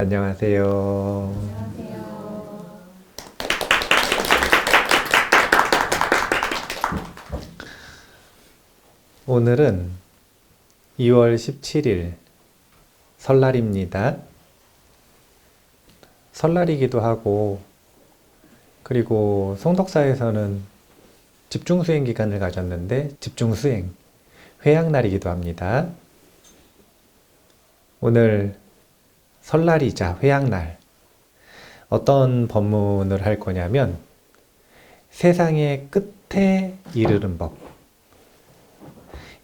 안녕하세요. 안녕하세요. 오늘은 2월 17일 설날입니다. 설날이기도 하고, 그리고 송덕사에서는 집중수행 기간을 가졌는데 집중수행, 회양날이기도 합니다. 오늘 설날이자 회양날, 어떤 법문을 할 거냐면 세상의 끝에 이르는 법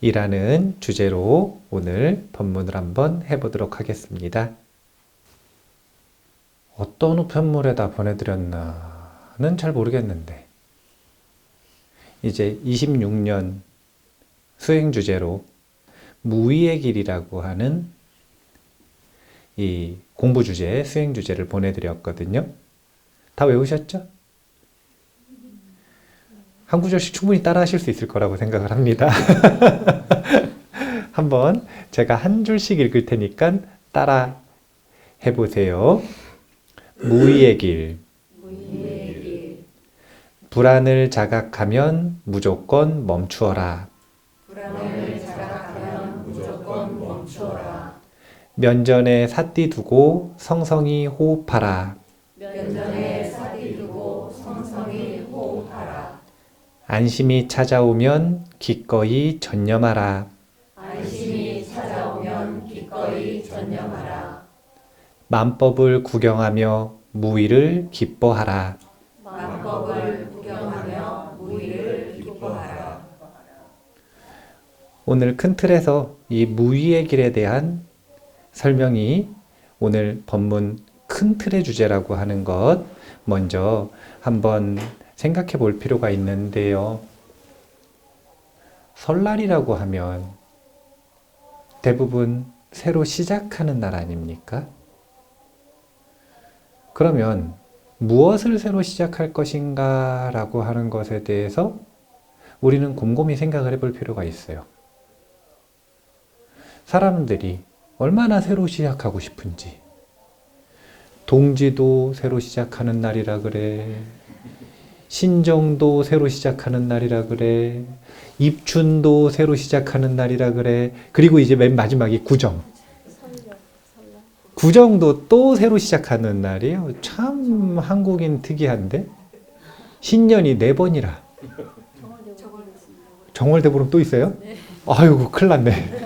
이라는 주제로 오늘 법문을 한번 해보도록 하겠습니다. 어떤 우편물에다 보내드렸나는 잘 모르겠는데 이제 26년 수행 주제로 무의의 길이라고 하는 이 공부 주제, 수행 주제를 보내드렸거든요. 다 외우셨죠? 한 구절씩 충분히 따라 하실 수 있을 거라고 생각을 합니다. 한번 제가 한 줄씩 읽을 테니까 따라 해보세요. 무의의 길. 무의의 길. 불안을 자각하면 무조건 멈추어라. 불안을 자각하면 무조건 멈추어라. 면전에 삿띠 두고 성성히 호흡하라. 면전에 삿띠 두고 성성히 호흡하라. 안심이 찾아오면 기꺼이 전념하라. 안심이 찾아오면 기꺼이 전념하라. 만법을 구경하며 무의를 기뻐하라. 만법을 구경하며 무의를 기뻐하라. 오늘 큰 틀에서 이 무의의 길에 대한 설명이 오늘 법문 큰 틀의 주제라고 하는 것 먼저 한번 생각해 볼 필요가 있는데요. 설날이라고 하면 대부분 새로 시작하는 날 아닙니까? 그러면 무엇을 새로 시작할 것인가 라고 하는 것에 대해서 우리는 곰곰이 생각을 해볼 필요가 있어요. 사람들이 얼마나 새로 시작하고 싶은지. 동지도 새로 시작하는 날이라 그래. 신정도 새로 시작하는 날이라 그래. 입춘도 새로 시작하는 날이라 그래. 그리고 이제 맨 마지막이 구정. 구정도 또 새로 시작하는 날이에요. 참 한국인 특이한데. 신년이 4번이라. 정월대보름 또 있어요? 네. 아이고 큰일 났네.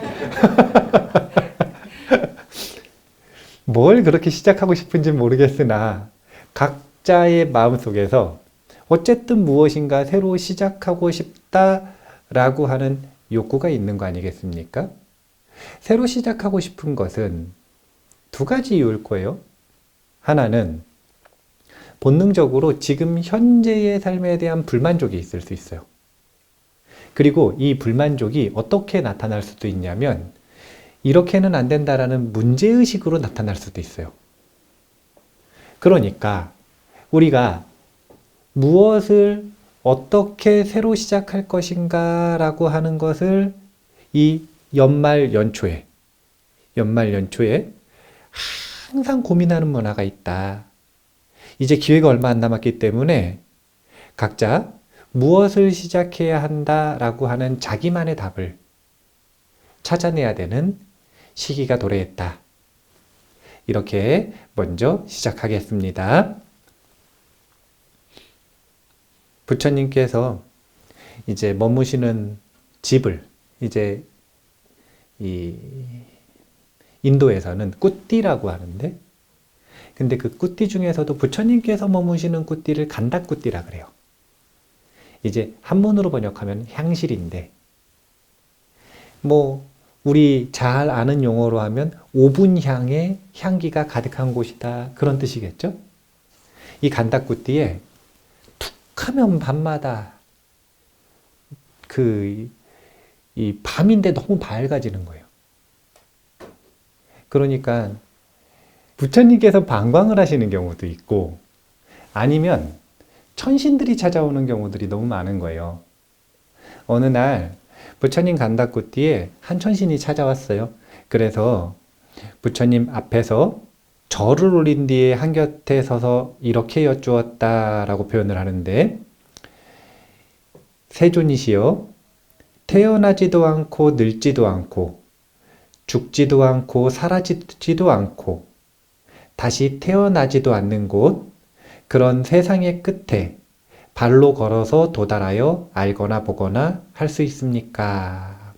뭘 그렇게 시작하고 싶은지 모르겠으나 각자의 마음속에서 어쨌든 무엇인가 새로 시작하고 싶다라고 하는 욕구가 있는 거 아니겠습니까? 새로 시작하고 싶은 것은 두 가지 이유일 거예요. 하나는 본능적으로 지금 현재의 삶에 대한 불만족이 있을 수 있어요. 그리고 이 불만족이 어떻게 나타날 수도 있냐면 이렇게는 안 된다라는 문제의식으로 나타날 수도 있어요. 그러니까 우리가 무엇을 어떻게 새로 시작할 것인가 라고 하는 것을 이 연말 연초에 항상 고민하는 문화가 있다. 이제 기회가 얼마 안 남았기 때문에 각자 무엇을 시작해야 한다라고 하는 자기만의 답을 찾아내야 되는 시기가 도래했다. 이렇게 먼저 시작하겠습니다. 부처님께서 이제 머무시는 집을 이제 이 인도에서는 꾸띠라고 하는데, 근데 그 꾸띠 중에서도 부처님께서 머무시는 꾸띠를 간다꾸띠라 그래요. 이제 한문으로 번역하면 향실인데, 뭐 우리 잘 아는 용어로 하면 오분향의 향기가 가득한 곳이다, 그런 뜻이겠죠? 이 간다꾸띠에 툭하면 밤마다 이 밤인데 너무 밝아지는 거예요. 그러니까 부처님께서 방광을 하시는 경우도 있고 아니면 천신들이 찾아오는 경우들이 너무 많은 거예요. 어느 날 부처님 간다꾸띠에 한 천신이 찾아왔어요. 그래서 부처님 앞에서 절을 올린 뒤에 한곁에 서서 이렇게 여쭈었다라고 표현을 하는데, 세존이시여 태어나지도 않고 늙지도 않고 죽지도 않고 사라지지도 않고 다시 태어나지도 않는 곳, 그런 세상의 끝에 발로 걸어서 도달하여 알거나 보거나 할 수 있습니까?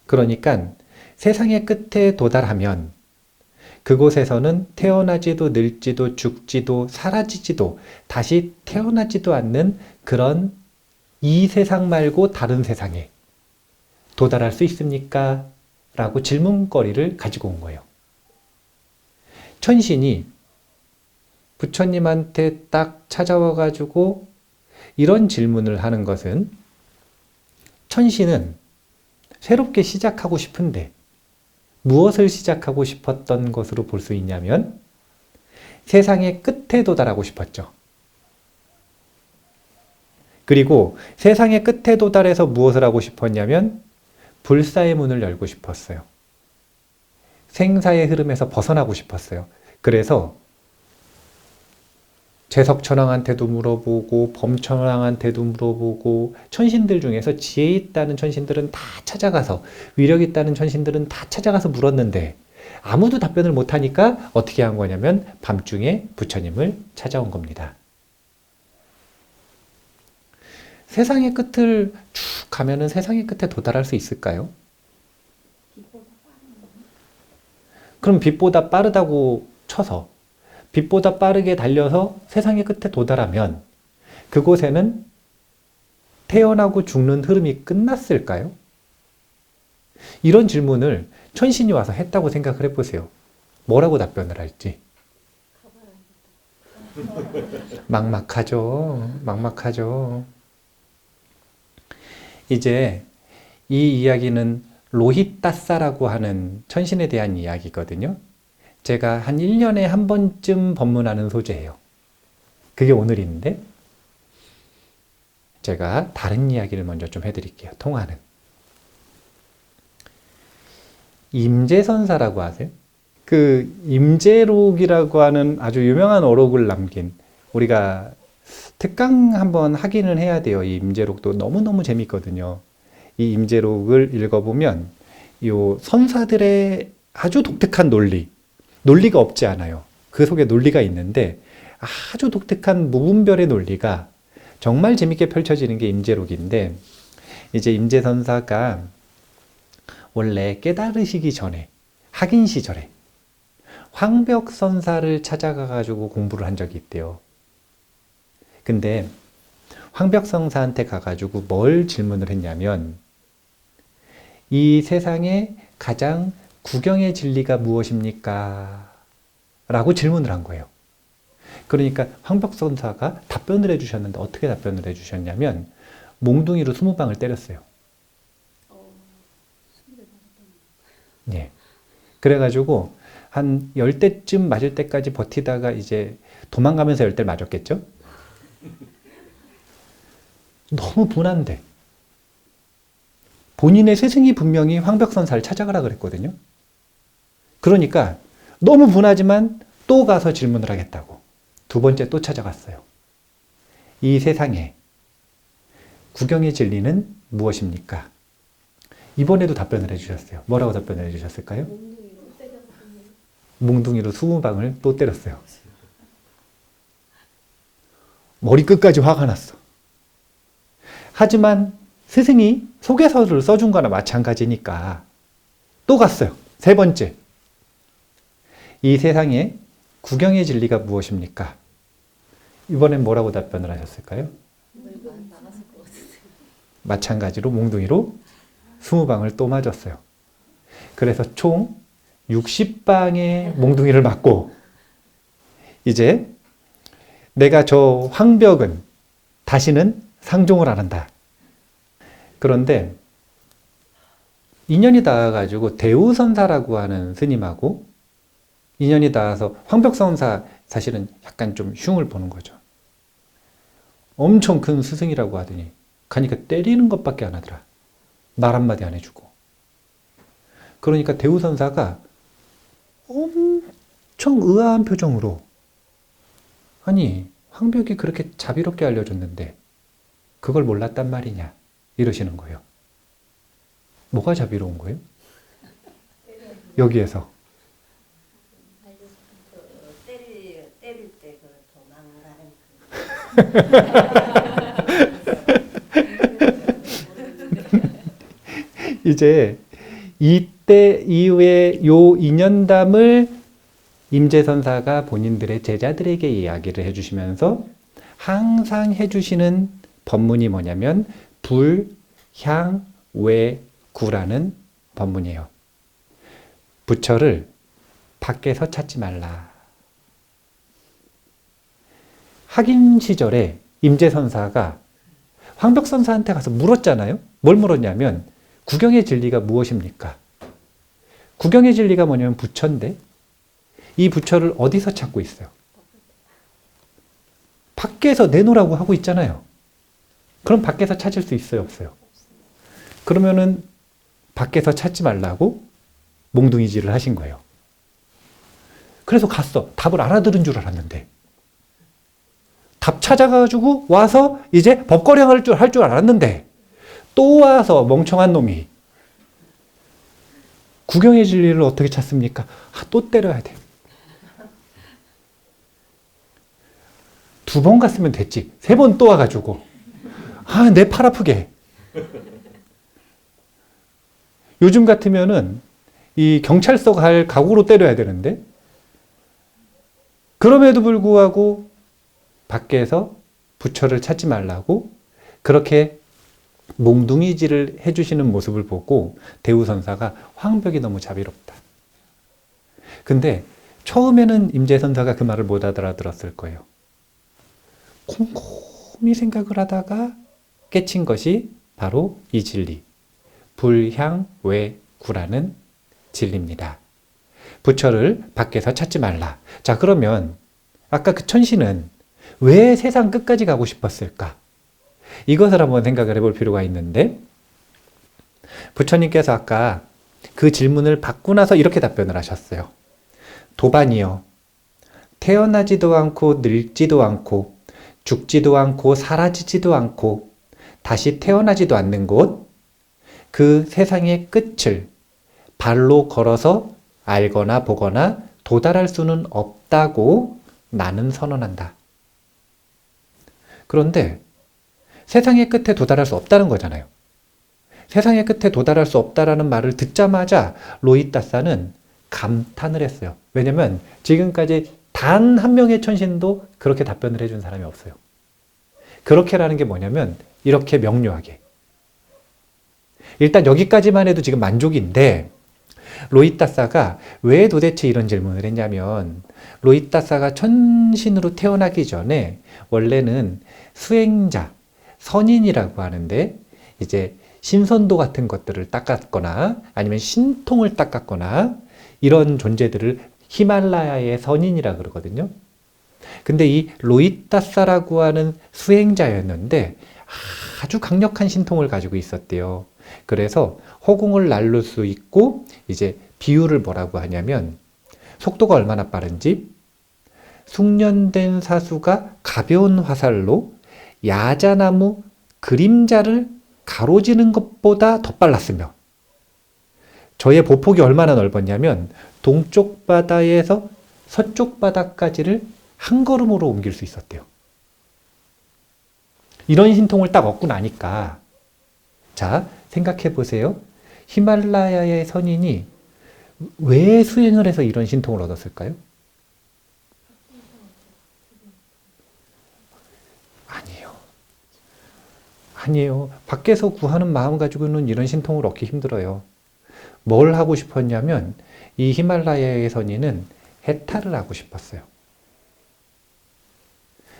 그러니까 세상의 끝에 도달하면 그곳에서는 태어나지도 늙지도 죽지도 사라지지도 다시 태어나지도 않는 그런 이 세상 말고 다른 세상에 도달할 수 있습니까? 라고 질문거리를 가지고 온 거예요. 천신이 부처님한테 딱 찾아와가지고 이런 질문을 하는 것은, 천신은 새롭게 시작하고 싶은데 무엇을 시작하고 싶었던 것으로 볼 수 있냐면 세상의 끝에 도달하고 싶었죠. 그리고 세상의 끝에 도달해서 무엇을 하고 싶었냐면 불사의 문을 열고 싶었어요. 생사의 흐름에서 벗어나고 싶었어요. 그래서 제석천왕한테도 물어보고 범천왕한테도 물어보고, 천신들 중에서 지혜 있다는 천신들은 다 찾아가서, 위력 있다는 천신들은 다 찾아가서 물었는데 아무도 답변을 못하니까 어떻게 한 거냐면 밤중에 부처님을 찾아온 겁니다. 세상의 끝을 쭉 가면은 세상의 끝에 도달할 수 있을까요? 그럼 빛보다 빠르다고 쳐서, 빛보다 빠르게 달려서 세상의 끝에 도달하면 그곳에는 태어나고 죽는 흐름이 끝났을까요? 이런 질문을 천신이 와서 했다고 생각을 해보세요. 뭐라고 답변을 할지. 막막하죠. 막막하죠. 이제 이 이야기는 로히따사라고 하는 천신에 대한 이야기거든요. 제가 한 1년에 한 번쯤 법문하는 소재예요. 그게 오늘인데, 제가 다른 이야기를 먼저 좀 해드릴게요. 통하는. 임재선사라고 아세요? 그 임재록이라고 하는 아주 유명한 어록을 남긴, 우리가 특강 한번 하기는 해야 돼요. 이 임재록도 너무너무 재밌거든요. 이 임재록을 읽어보면 요 선사들의 아주 독특한 논리가 없지 않아요. 그 속에 논리가 있는데 아주 독특한 무분별의 논리가 정말 재밌게 펼쳐지는 게 임재록인데, 이제 임재선사가 원래 깨달으시기 전에 학인 시절에 황벽선사를 찾아가가지고 공부를 한 적이 있대요. 근데 황벽선사한테 가가지고 뭘 질문을 했냐면, 이 세상에 가장 구경의 진리가 무엇입니까? 라고 질문을 한 거예요. 그러니까 황벽선사가 답변을 해주셨는데 어떻게 답변을 해주셨냐면 몽둥이로 20방을 때렸어요. 예. 그래가지고 한 10대쯤 맞을 때까지 버티다가 이제 도망가면서 10대 맞았겠죠? 너무 분한데. 본인의 스승이 분명히 황벽선사를 찾아가라 그랬거든요. 그러니까 너무 분하지만 또 가서 질문을 하겠다고. 두 번째 또 찾아갔어요. 이 세상에 구경의 진리는 무엇입니까? 이번에도 답변을 해주셨어요. 뭐라고 답변을 해주셨을까요? 몽둥이로 20방을 또 때렸어요. 머리끝까지 화가 났어. 하지만 스승이 소개서를 써준 거나 마찬가지니까 또 갔어요. 세 번째. 이 세상에 구경의 진리가 무엇입니까? 이번엔 뭐라고 답변을 하셨을까요? 마찬가지로 몽둥이로 20방을 또 맞았어요. 그래서 총 60방의 몽둥이를 맞고, 이제 내가 저 황벽은 다시는 상종을 안 한다. 그런데 인연이 닿아가지고 대우선사라고 하는 스님하고 인연이 닿아서 황벽선사 사실은 약간 좀 흉을 보는 거죠. 엄청 큰 스승이라고 하더니 가니까 때리는 것밖에 안 하더라. 말 한마디 안 해주고. 그러니까 대우선사가 엄청 의아한 표정으로 아니 황벽이 그렇게 자비롭게 알려줬는데 그걸 몰랐단 말이냐 이러시는 거예요. 뭐가 자비로운 거예요? 여기에서 때릴 때 도망가는 이제 이때 이후에 요 인연담을 임재선사가 본인들의 제자들에게 이야기를 해주시면서 항상 해주시는 법문이 뭐냐면 불, 향, 외, 구라는 법문이에요. 부처를 밖에서 찾지 말라. 학인 시절에 임재선사가 황벽선사한테 가서 물었잖아요. 뭘 물었냐면 구경의 진리가 무엇입니까? 구경의 진리가 뭐냐면 부처인데 이 부처를 어디서 찾고 있어요? 밖에서 내놓으라고 하고 있잖아요. 그럼 밖에서 찾을 수 있어요? 없어요? 그러면은 밖에서 찾지 말라고 몽둥이질을 하신 거예요. 그래서 갔어. 답을 알아들은 줄 알았는데 답 찾아가지고 와서 이제 법거령을 할 줄 알았는데 또 와서 멍청한 놈이 구경의 진리를 어떻게 찾습니까? 또 때려야 돼. 2번 갔으면 됐지. 3번 또 와가지고 내 팔 아프게. 요즘 같으면은 이 경찰서 갈 각오로 때려야 되는데 그럼에도 불구하고 밖에서 부처를 찾지 말라고 그렇게 몽둥이질을 해주시는 모습을 보고 대우선사가 황벽이 너무 자비롭다. 근데 처음에는 임재선사가 그 말을 못 알아들었을 거예요. 곰곰이 생각을 하다가 깨친 것이 바로 이 진리. 불향외구라는 진리입니다. 부처를 밖에서 찾지 말라. 자, 그러면 아까 그 천신은 왜 세상 끝까지 가고 싶었을까? 이것을 한번 생각을 해볼 필요가 있는데 부처님께서 아까 그 질문을 받고 나서 이렇게 답변을 하셨어요. 도반이여, 태어나지도 않고 늙지도 않고 죽지도 않고 사라지지도 않고 다시 태어나지도 않는 곳, 그 세상의 끝을 발로 걸어서 알거나 보거나 도달할 수는 없다고 나는 선언한다. 그런데 세상의 끝에 도달할 수 없다는 거잖아요. 세상의 끝에 도달할 수 없다라는 말을 듣자마자 로히따사는 감탄을 했어요. 왜냐면 지금까지 단 한 명의 천신도 그렇게 답변을 해준 사람이 없어요. 그렇게라는 게 뭐냐면 이렇게 명료하게. 일단 여기까지만 해도 지금 만족인데 로히따사가 왜 도대체 이런 질문을 했냐면 로히따사가 천신으로 태어나기 전에 원래는 수행자, 선인이라고 하는데 이제 신선도 같은 것들을 닦았거나 아니면 신통을 닦았거나 이런 존재들을 히말라야의 선인이라 그러거든요. 근데 이 로히따사라고 하는 수행자였는데 아주 강력한 신통을 가지고 있었대요. 그래서 허공을 날릴 수 있고 이제 비유를 뭐라고 하냐면 속도가 얼마나 빠른지 숙련된 사수가 가벼운 화살로 야자나무 그림자를 가로지는 것보다 더 빨랐으며 저의 보폭이 얼마나 넓었냐면 동쪽 바다에서 서쪽 바다까지를 한 걸음으로 옮길 수 있었대요. 이런 신통을 딱 얻고 나니까 자, 생각해 보세요. 히말라야의 선인이 왜 수행을 해서 이런 신통을 얻었을까요? 아니에요. 밖에서 구하는 마음 가지고는 이런 신통을 얻기 힘들어요. 뭘 하고 싶었냐면 이 히말라야의 선인은 해탈을 하고 싶었어요.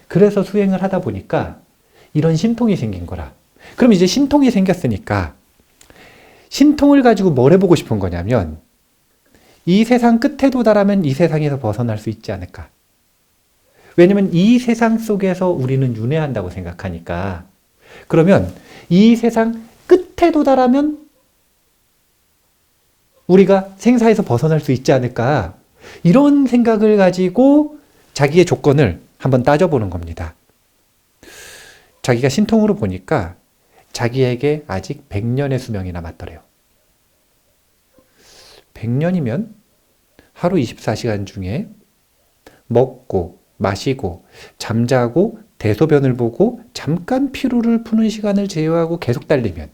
그래서 수행을 하다 보니까 이런 신통이 생긴 거라. 그럼 이제 신통이 생겼으니까 신통을 가지고 뭘 해보고 싶은 거냐면 이 세상 끝에 도달하면 이 세상에서 벗어날 수 있지 않을까. 왜냐면 이 세상 속에서 우리는 윤회한다고 생각하니까 그러면 이 세상 끝에 도달하면 우리가 생사에서 벗어날 수 있지 않을까. 이런 생각을 가지고 자기의 조건을 한번 따져보는 겁니다. 자기가 신통으로 보니까 자기에게 아직 100년의 수명이 남았더래요. 100년이면 하루 24시간 중에 먹고 마시고 잠자고 대소변을 보고 잠깐 피로를 푸는 시간을 제외하고 계속 달리면,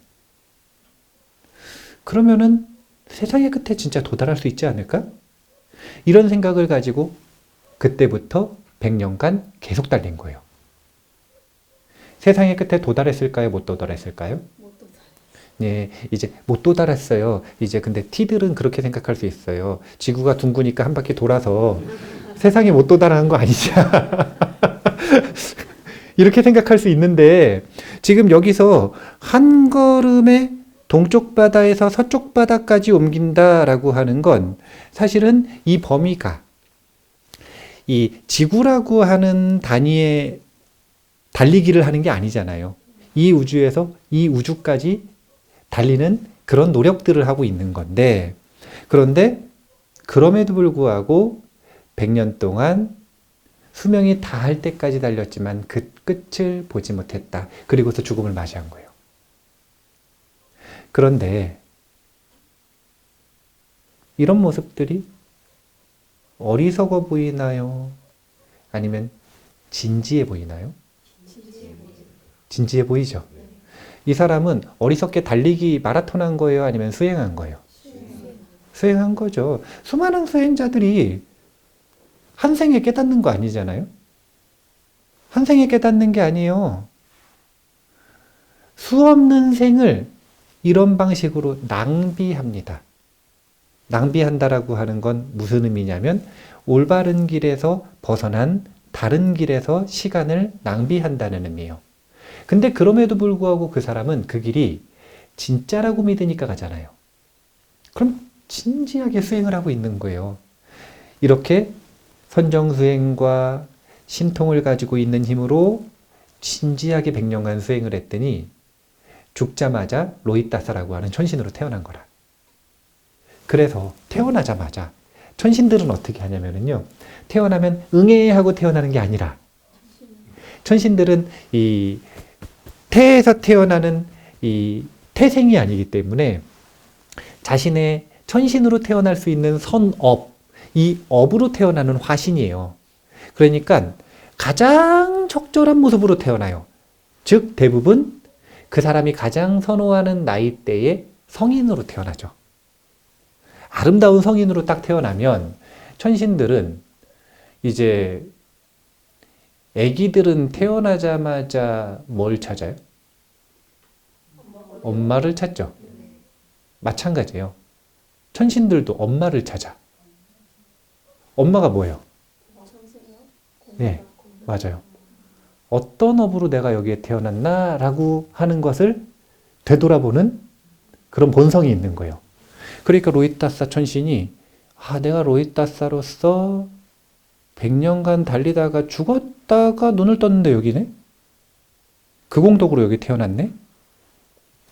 그러면은 세상의 끝에 진짜 도달할 수 있지 않을까? 이런 생각을 가지고 그때부터 100년간 계속 달린 거예요. 세상의 끝에 도달했을까요? 못 도달했을까요? 네, 이제 못 도달했어요. 이제 근데 T들은 그렇게 생각할 수 있어요. 지구가 둥그니까 한 바퀴 돌아서 세상에 못 도달하는 거 아니지? 이렇게 생각할 수 있는데, 지금 여기서 한 걸음에 동쪽 바다에서 서쪽 바다까지 옮긴다라고 하는 건 사실은 이 범위가 이 지구라고 하는 단위의 달리기를 하는 게 아니잖아요. 이 우주에서 이 우주까지 달리는 그런 노력들을 하고 있는 건데, 그런데 그럼에도 불구하고 100년 동안 수명이 다할 때까지 달렸지만 그 끝을 보지 못했다. 그리고서 죽음을 맞이한 거예요. 그런데 이런 모습들이 어리석어 보이나요? 아니면 진지해 보이나요? 진지해 보이죠? 이 사람은 어리석게 달리기 마라톤 한 거예요? 아니면 수행한 거예요? 수행한 거죠. 수많은 수행자들이 한 생에 깨닫는 거 아니잖아요? 한 생에 깨닫는 게 아니에요. 수없는 생을 이런 방식으로 낭비합니다. 낭비한다라고 하는 건 무슨 의미냐면 올바른 길에서 벗어난 다른 길에서 시간을 낭비한다는 의미예요. 근데 그럼에도 불구하고 그 사람은 그 길이 진짜라고 믿으니까 가잖아요. 그럼 진지하게 수행을 하고 있는 거예요. 이렇게 선정수행과 신통을 가지고 있는 힘으로 진지하게 100년간 수행을 했더니 죽자마자 로히따사라고 하는 천신으로 태어난 거라. 그래서 태어나자마자 천신들은 어떻게 하냐면요, 태어나면 응애하고 태어나는 게 아니라, 천신들은 이 태에서 태어나는 이 태생이 아니기 때문에 자신의 천신으로 태어날 수 있는 선업, 이 업으로 태어나는 화신이에요. 그러니까 가장 적절한 모습으로 태어나요. 즉 대부분 그 사람이 가장 선호하는 나이대의 성인으로 태어나죠. 아름다운 성인으로 딱 태어나면 천신들은 이제 아기들은 태어나자마자 뭘 찾아요? 엄마를 찾죠. 마찬가지예요. 천신들도 엄마를 찾아. 엄마가 뭐예요? 네, 맞아요. 어떤 업으로 내가 여기에 태어났나? 라고 하는 것을 되돌아보는 그런 본성이 있는 거예요. 그러니까 로히따사 천신이, 내가 로히따사로서 100년간 달리다가 죽었다가 눈을 떴는데 여기네? 그 공덕으로 여기 태어났네?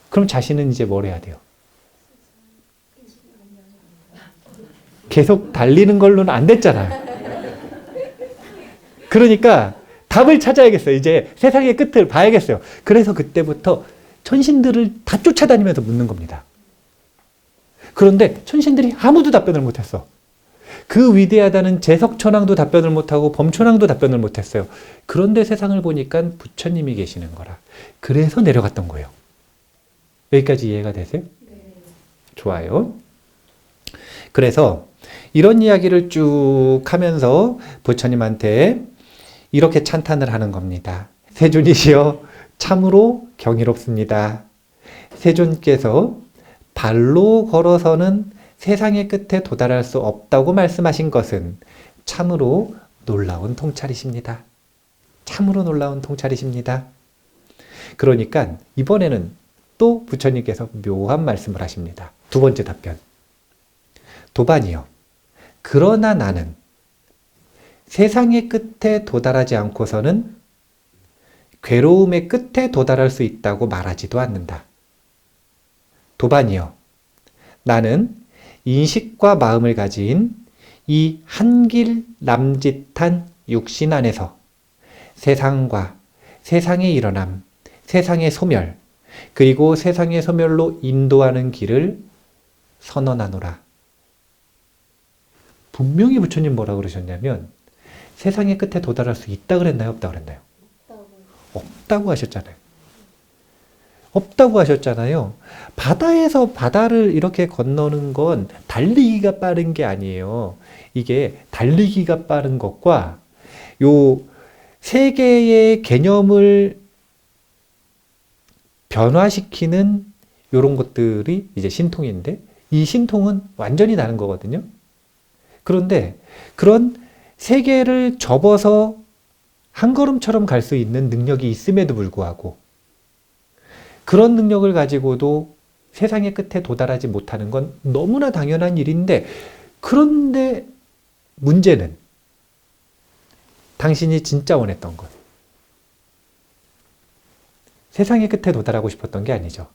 그럼 자신은 이제 뭘 해야 돼요? 계속 달리는 걸로는 안 됐잖아요. 그러니까 답을 찾아야겠어요. 이제 세상의 끝을 봐야겠어요. 그래서 그때부터 천신들을 다 쫓아다니면서 묻는 겁니다. 그런데 천신들이 아무도 답변을 못했어. 그 위대하다는 제석천왕도 답변을 못하고 범천왕도 답변을 못했어요. 그런데 세상을 보니까 부처님이 계시는 거라. 그래서 내려갔던 거예요. 여기까지 이해가 되세요? 네. 좋아요. 그래서 이런 이야기를 쭉 하면서 부처님한테 이렇게 찬탄을 하는 겁니다. 세존이시여, 참으로 경이롭습니다. 세존께서 발로 걸어서는 세상의 끝에 도달할 수 없다고 말씀하신 것은 참으로 놀라운 통찰이십니다. 참으로 놀라운 통찰이십니다. 그러니까 이번에는 또 부처님께서 묘한 말씀을 하십니다. 두 번째 답변. 도반이요. 그러나 나는 세상의 끝에 도달하지 않고서는 괴로움의 끝에 도달할 수 있다고 말하지도 않는다. 도반이요. 나는 인식과 마음을 가진 이 한길 남짓한 육신 안에서 세상과 세상의 일어남, 세상의 소멸, 그리고 세상의 소멸로 인도하는 길을 선언하노라. 분명히 부처님 뭐라 그러셨냐면 세상의 끝에 도달할 수 있다 그랬나요? 없다 그랬나요? 없다고 하셨잖아요. 없다고 하셨잖아요. 바다에서 바다를 이렇게 건너는 건 달리기가 빠른 게 아니에요. 이게 달리기가 빠른 것과 요 세계의 개념을 변화시키는 요런 것들이 이제 신통인데 이 신통은 완전히 다른 거거든요. 그런데 그런 세계를 접어서 한 걸음처럼 갈 수 있는 능력이 있음에도 불구하고 그런 능력을 가지고도 세상의 끝에 도달하지 못하는 건 너무나 당연한 일인데 그런데 문제는 당신이 진짜 원했던 것. 세상의 끝에 도달하고 싶었던 게 아니죠.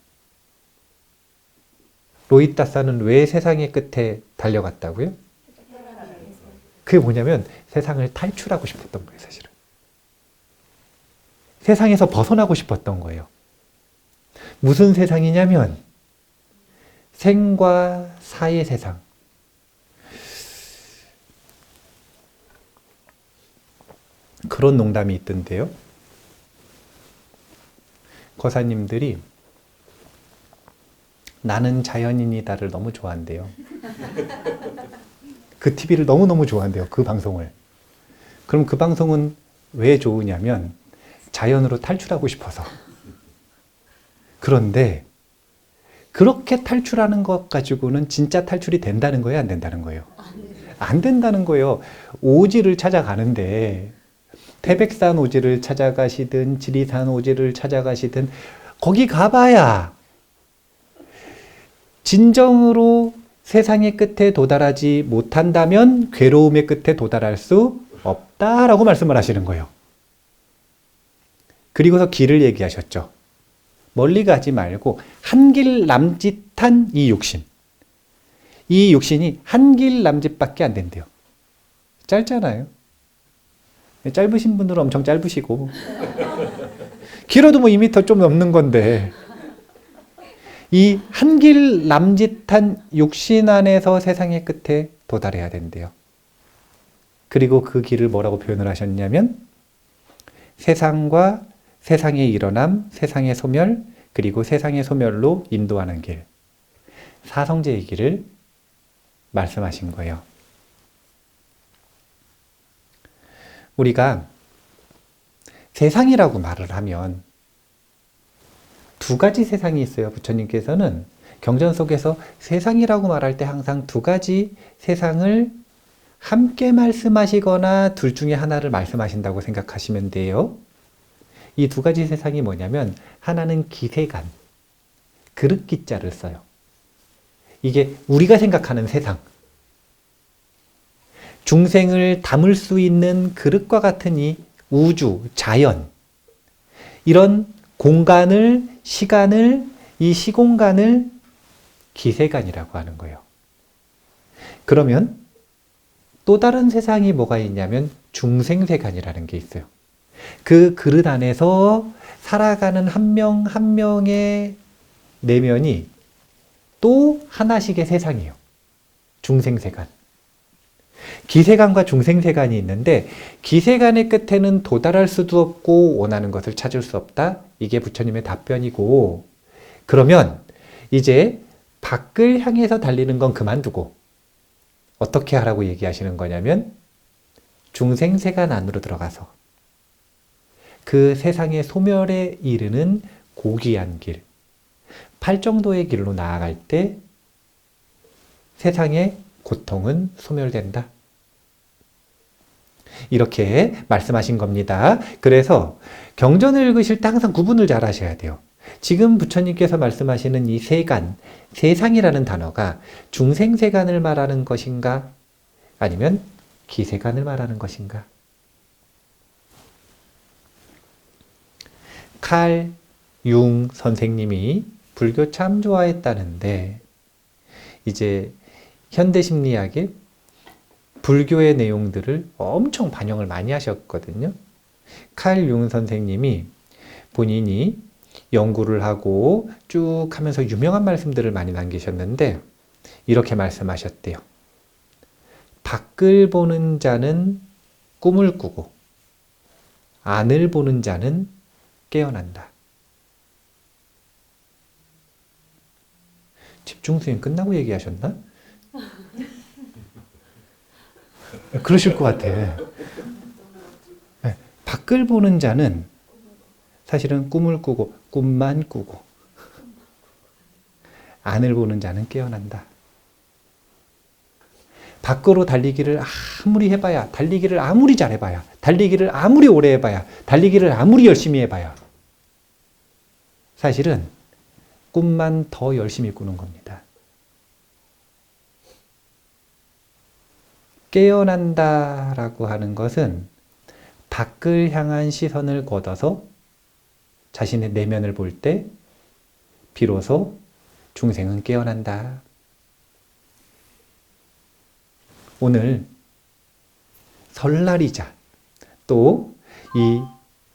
로히따사는 왜 세상의 끝에 달려갔다고요? 그게 뭐냐면 세상을 탈출하고 싶었던 거예요, 사실은. 세상에서 벗어나고 싶었던 거예요. 무슨 세상이냐면 생과 사의 세상. 그런 농담이 있던데요. 거사님들이 나는 자연인이다를 너무 좋아한대요. 그 TV를 너무너무 좋아한대요. 그 방송을. 그럼 그 방송은 왜 좋으냐면 자연으로 탈출하고 싶어서. 그런데 그렇게 탈출하는 것 가지고는 진짜 탈출이 된다는 거예요? 안 된다는 거예요? 안 된다는 거예요. 오지를 찾아가는데 태백산 오지를 찾아가시든 지리산 오지를 찾아가시든 거기 가봐야 진정으로 세상의 끝에 도달하지 못한다면 괴로움의 끝에 도달할 수 없다라고 말씀을 하시는 거예요. 그리고서 길을 얘기하셨죠. 멀리 가지 말고 한 길 남짓한 이 육신. 이 육신이 한 길 남짓밖에 안 된대요. 짧잖아요. 짧으신 분들은 엄청 짧으시고 길어도 뭐 2m 좀 넘는 건데 이 한 길 남짓한 육신 안에서 세상의 끝에 도달해야 된대요. 그리고 그 길을 뭐라고 표현을 하셨냐면 세상과 세상의 일어남, 세상의 소멸, 그리고 세상의 소멸로 인도하는 길. 사성제의 길을 말씀하신 거예요. 우리가 세상이라고 말을 하면 두 가지 세상이 있어요. 부처님께서는 경전 속에서 세상이라고 말할 때 항상 두 가지 세상을 함께 말씀하시거나 둘 중에 하나를 말씀하신다고 생각하시면 돼요. 이 두 가지 세상이 뭐냐면 하나는 기세간, 그릇 기자를 써요. 이게 우리가 생각하는 세상. 중생을 담을 수 있는 그릇과 같은 이 우주, 자연, 이런 공간을, 시간을, 이 시공간을 기세간이라고 하는 거예요. 그러면 또 다른 세상이 뭐가 있냐면 중생세간이라는 게 있어요. 그 그릇 안에서 살아가는 한 명 한 명의 내면이 또 하나씩의 세상이에요. 중생세간. 기세간과 중생세간이 있는데 기세간의 끝에는 도달할 수도 없고 원하는 것을 찾을 수 없다. 이게 부처님의 답변이고 그러면 이제 밖을 향해서 달리는 건 그만두고 어떻게 하라고 얘기하시는 거냐면 중생세간 안으로 들어가서 그 세상의 소멸에 이르는 고귀한 길, 팔정도의 길로 나아갈 때 세상의 고통은 소멸된다. 이렇게 말씀하신 겁니다. 그래서 경전을 읽으실 때 항상 구분을 잘 하셔야 돼요. 지금 부처님께서 말씀하시는 이 세간, 세상이라는 단어가 중생세간을 말하는 것인가? 아니면 기세간을 말하는 것인가? 칼 융 선생님이 불교 참 좋아했다는데 이제 현대심리학에 불교의 내용들을 엄청 반영을 많이 하셨거든요. 칼 융 선생님이 본인이 연구를 하고 쭉 하면서 유명한 말씀들을 많이 남기셨는데 이렇게 말씀하셨대요. 밖을 보는 자는 꿈을 꾸고 안을 보는 자는 깨어난다. 집중수행 끝나고 얘기하셨나? 그러실 것 같아. 네, 밖을 보는 자는 사실은 꿈을 꾸고 꿈만 꾸고 안을 보는 자는 깨어난다. 밖으로 달리기를 아무리 해봐야, 달리기를 아무리 잘해봐야, 달리기를 아무리 오래 해봐야, 달리기를 아무리 열심히 해봐야 사실은 꿈만 더 열심히 꾸는 겁니다. 깨어난다라고 하는 것은 밖을 향한 시선을 걷어서 자신의 내면을 볼 때 비로소 중생은 깨어난다. 오늘 설날이자 또 이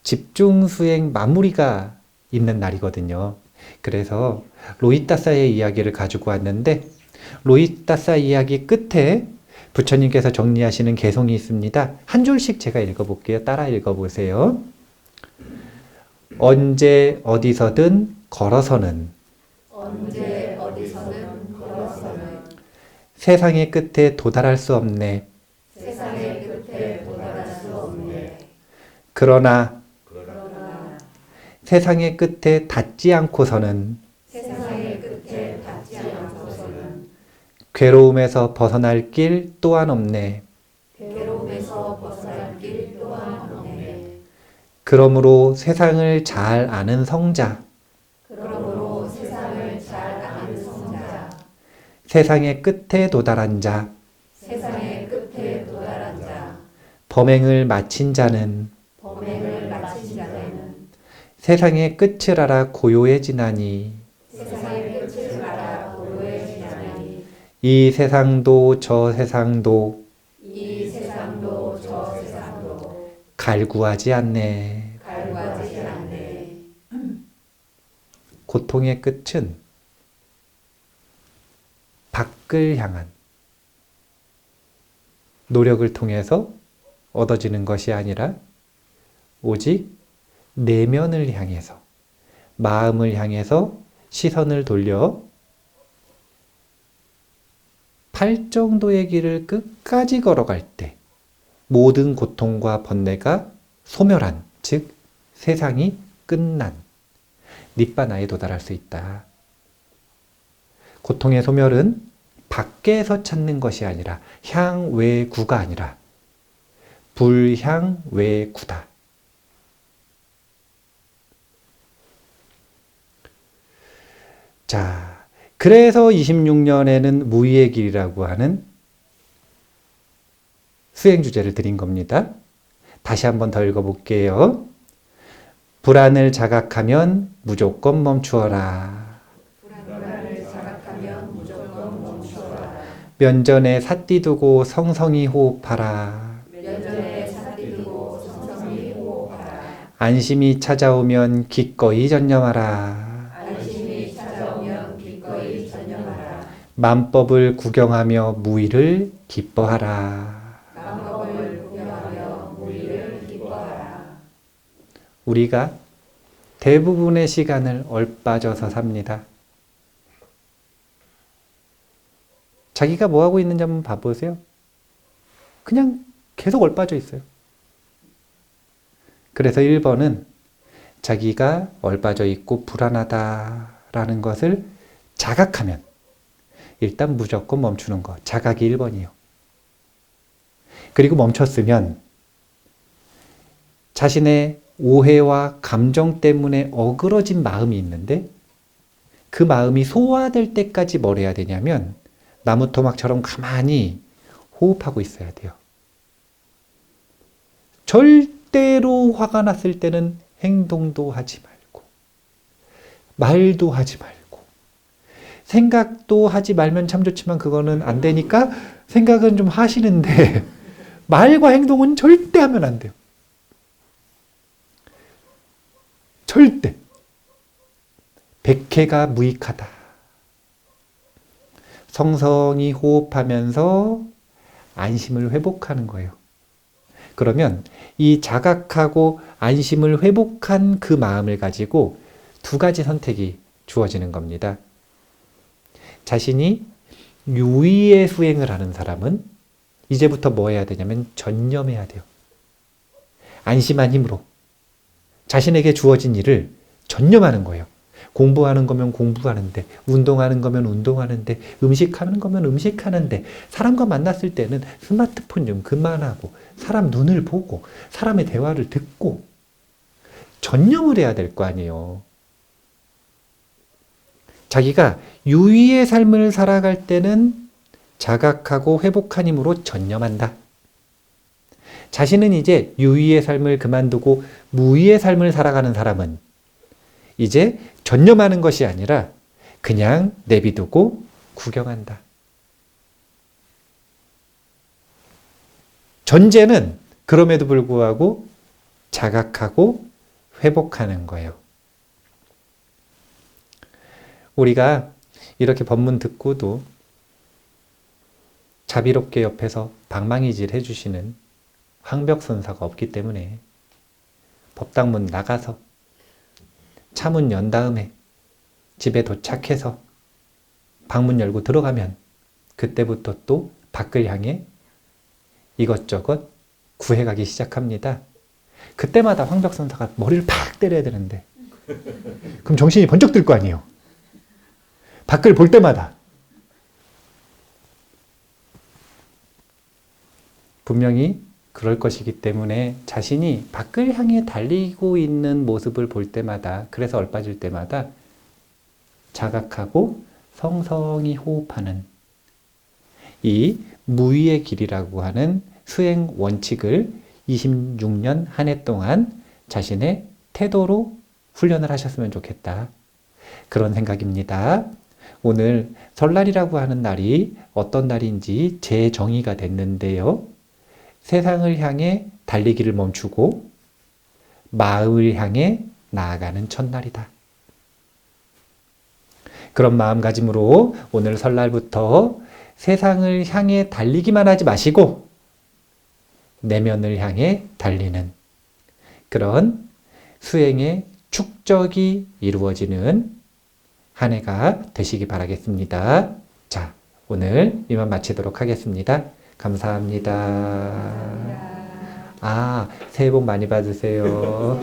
집중수행 마무리가 있는 날이거든요. 그래서 로히따사의 이야기를 가지고 왔는데 로히따사 이야기 끝에 부처님께서 정리하시는 개송이 있습니다. 한 줄씩 제가 읽어볼게요. 따라 읽어보세요. 언제 어디서든 걸어서는 언제 어디서든 걸어서는 세상의 끝에 도달할 수 없네. 세상의 끝에 도달할 수 없네. 그러나 그러나 세상의 끝에 닿지 않고서는 세상의 끝에 닿지 않고서는 괴로움에서 벗어날 길 또한 없네. 괴로움에서 벗어날 길 또한 없네. 그러므로 세상을 잘 아는 성자, 그러므로 세상을 잘 아는 성자, 세상의 끝에 도달한 자, 세상의 끝에 도달한 자, 범행을 마친 자는 범행을 마친 자는 세상의 끝을 알아 고요해지나니 세상의 끝을 알아 고요해지나니 이 세상도 저 세상도 이 세상도 저 세상도 갈구하지 않네. 갈구하지 않네. 고통의 끝은 밖을 향한 노력을 통해서 얻어지는 것이 아니라 오직 내면을 향해서, 마음을 향해서 시선을 돌려 팔정도의 길을 끝까지 걸어갈 때 모든 고통과 번뇌가 소멸한, 즉 세상이 끝난 니빠나에 도달할 수 있다. 고통의 소멸은 밖에서 찾는 것이 아니라 향외구가 아니라 불향외구다. 자, 그래서 26년에는 무의의 길이라고 하는 수행 주제를 드린 겁니다. 다시 한번 더 읽어볼게요. 불안을 자각하면 무조건 멈추어라. 불안을 자각하면 무조건 멈추어라. 면전에 삿띠 두고 성성히 호흡하라. 면전에 삿띠 두고 성성히 호흡하라. 안심이 찾아오면 기꺼이 전념하라. 안심이 찾아오면 기꺼이 전념하라. 만법을 구경하며 무의를 기뻐하라. 만법을 구경하며 무의를 기뻐하라. 우리가 대부분의 시간을 얼빠져서 삽니다. 자기가 뭐 하고 있는지 한번 봐보세요. 그냥 계속 얼빠져 있어요. 그래서 1번은 자기가 얼빠져 있고 불안하다라는 것을 자각하면 일단 무조건 멈추는 거. 자각이 1번이에요. 그리고 멈췄으면 자신의 오해와 감정 때문에 어그러진 마음이 있는데 그 마음이 소화될 때까지 뭘 해야 되냐면 나무 토막처럼 가만히 호흡하고 있어야 돼요. 절대로 화가 났을 때는 행동도 하지 말고 말도 하지 말고 생각도 하지 말면 참 좋지만 그거는 안 되니까 생각은 좀 하시는데 말과 행동은 절대 하면 안 돼요. 절대. 백해가 무익하다. 성성이 호흡하면서 안심을 회복하는 거예요. 그러면 이 자각하고 안심을 회복한 그 마음을 가지고 두 가지 선택이 주어지는 겁니다. 자신이 유의의 수행을 하는 사람은 이제부터 뭐 해야 되냐면 전념해야 돼요. 안심한 힘으로 자신에게 주어진 일을 전념하는 거예요. 공부하는 거면 공부하는데, 운동하는 거면 운동하는데, 음식하는 거면 음식하는데, 사람과 만났을 때는 스마트폰 좀 그만하고, 사람 눈을 보고, 사람의 대화를 듣고, 전념을 해야 될 거 아니에요. 자기가 유의의 삶을 살아갈 때는 자각하고 회복한 힘으로 전념한다. 자신은 이제 유의의 삶을 그만두고 무의의 삶을 살아가는 사람은 이제 전념하는 것이 아니라 그냥 내비두고 구경한다. 전제는 그럼에도 불구하고 자각하고 회복하는 거예요. 우리가 이렇게 법문 듣고도 자비롭게 옆에서 방망이질 해주시는 황벽선사가 없기 때문에 법당문 나가서 차문 연 다음에 집에 도착해서 방문 열고 들어가면 그때부터 또 밖을 향해 이것저것 구해가기 시작합니다. 그때마다 황벽선사가 머리를 팍 때려야 되는데 그럼 정신이 번쩍 들 거 아니에요. 밖을 볼 때마다 분명히 그럴 것이기 때문에 자신이 밖을 향해 달리고 있는 모습을 볼 때마다, 그래서 얼빠질 때마다 자각하고 성성히 호흡하는 이 무의의 길이라고 하는 수행 원칙을 26년 한 해 동안 자신의 태도로 훈련을 하셨으면 좋겠다. 그런 생각입니다. 오늘 설날이라고 하는 날이 어떤 날인지 재정의가 됐는데요. 세상을 향해 달리기를 멈추고 마음을 향해 나아가는 첫날이다. 그런 마음가짐으로 오늘 설날부터 세상을 향해 달리기만 하지 마시고 내면을 향해 달리는 그런 수행의 축적이 이루어지는 한 해가 되시기 바라겠습니다. 자, 오늘 이만 마치도록 하겠습니다. 감사합니다. 새해 복 많이 받으세요.